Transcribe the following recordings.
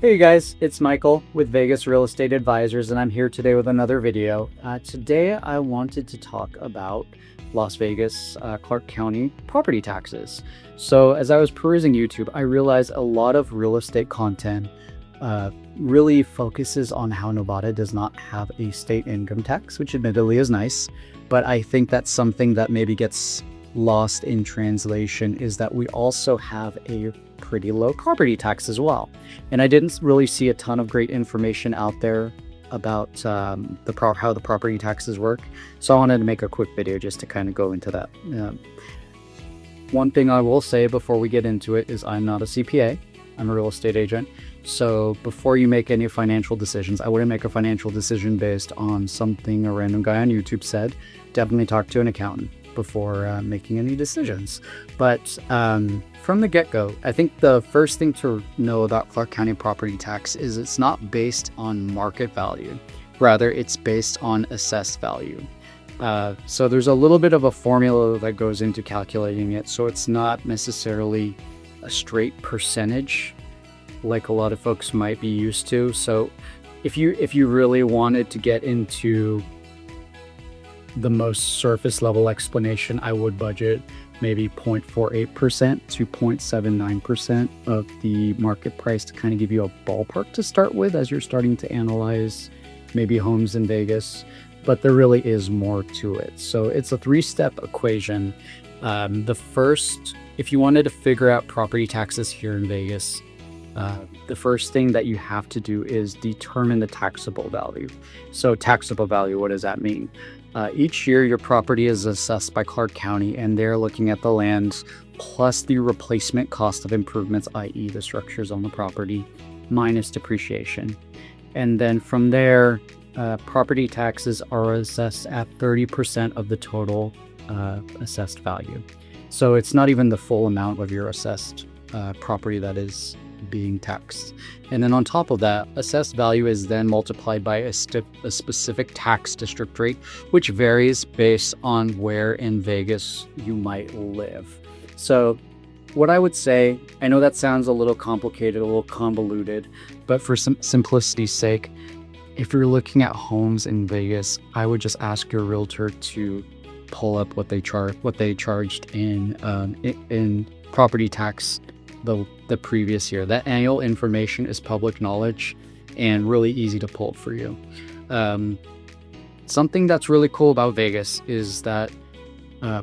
Hey guys, it's Michael with Vegas Real Estate Advisors, and I'm here today with another video. Today I wanted to talk about Las Vegas, Clark County property taxes. So as I was perusing YouTube, I realized a lot of real estate content really focuses on how Nevada does not have a state income tax, which admittedly is nice, but I think that's something that maybe gets lost in translation is that we also have a pretty low property tax as well. And I didn't really see a ton of great information out there about how the property taxes work. So I wanted to make a quick video just to kind of go into that. One thing I will say before we get into it is I'm not a CPA. I'm a real estate agent. So before you make any financial decisions, I wouldn't make a financial decision based on something a random guy on YouTube said. Definitely talk to an accountant before making any decisions. But from the get-go, I think the first thing to know about Clark County property tax is it's not based on market value. Rather, it's based on assessed value. So there's a little bit of a formula that goes into calculating it. So it's not necessarily a straight percentage like a lot of folks might be used to. So if you really wanted to get into the most surface level explanation, I would budget maybe 0.48% to 0.79% of the market price to kind of give you a ballpark to start with as you're starting to analyze maybe homes in Vegas. But there really is more to it. So it's a three-step equation. The first, if you wanted to figure out property taxes here in Vegas, the first thing that you have to do is determine the taxable value. So taxable value, what does that mean? Each year, your property is assessed by Clark County, and they're looking at the land plus the replacement cost of improvements, i.e. the structures on the property, minus depreciation. And then from there, property taxes are assessed at 30% of the total assessed value. So it's not even the full amount of your assessed property that is being taxed. And then on top of that, assessed value is then multiplied by a specific tax district rate, which varies based on where in Vegas you might live. So what I would say, I know that sounds a little complicated, a little convoluted, but for some simplicity's sake, if you're looking at homes in Vegas, I would just ask your realtor to pull up what they charged in property tax the previous year. That annual information is public knowledge and really easy to pull for you. Something that's really cool about Vegas is that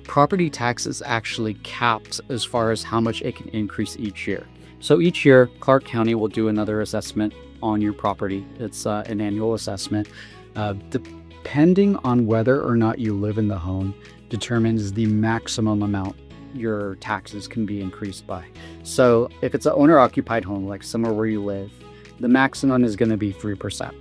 property tax is actually capped as far as how much it can increase each year. So each year, Clark County will do another assessment on your property. It's an annual assessment. Depending on whether or not you live in the home determines the maximum amount your taxes can be increased by. So if it's an owner-occupied home, like somewhere where you live, the maximum is going to be 3%.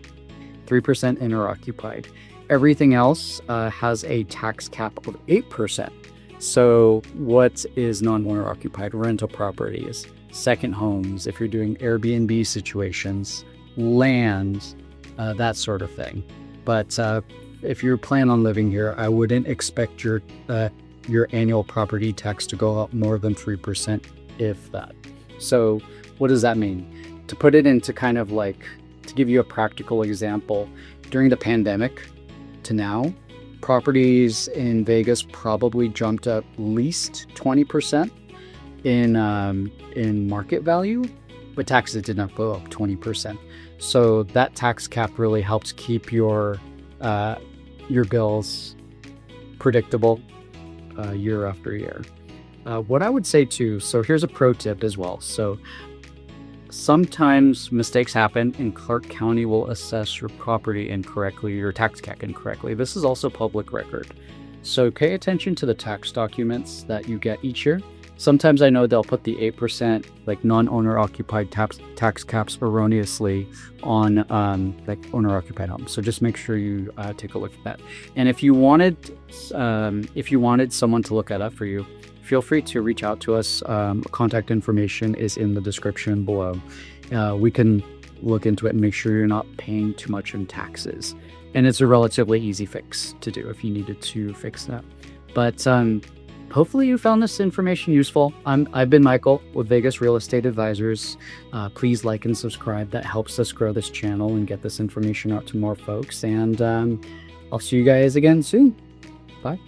3% owner-occupied. Everything else has a tax cap of 8%. So what is non-owner occupied? Rental properties, second homes, if you're doing Airbnb situations, land, that sort of thing. But if you're planning on living here, I wouldn't expect your annual property tax to go up more than 3%, if that. So what does that mean? To put it into kind of like, to give you a practical example, during the pandemic to now, properties in Vegas probably jumped up at least 20% in market value, but taxes did not go up 20%. So that tax cap really helps keep your bills predictable year after year. What I would say too, so here's a pro tip as well. So sometimes mistakes happen and Clark County will assess your property incorrectly, your tax cap incorrectly. This is also public record. So pay attention to the tax documents that you get each year. Sometimes I know they'll put the 8% like non-owner occupied tax caps erroneously on like owner occupied homes. So just make sure you take a look at that. And if you wanted someone to look that up for you, feel free to reach out to us. Contact information is in the description below. We can look into it and make sure you're not paying too much in taxes. And it's a relatively easy fix to do if you needed to fix that. But hopefully you found this information useful. I've been Michael with Vegas Real Estate Advisors. Please like and subscribe. That helps us grow this channel and get this information out to more folks. And I'll see you guys again soon. Bye.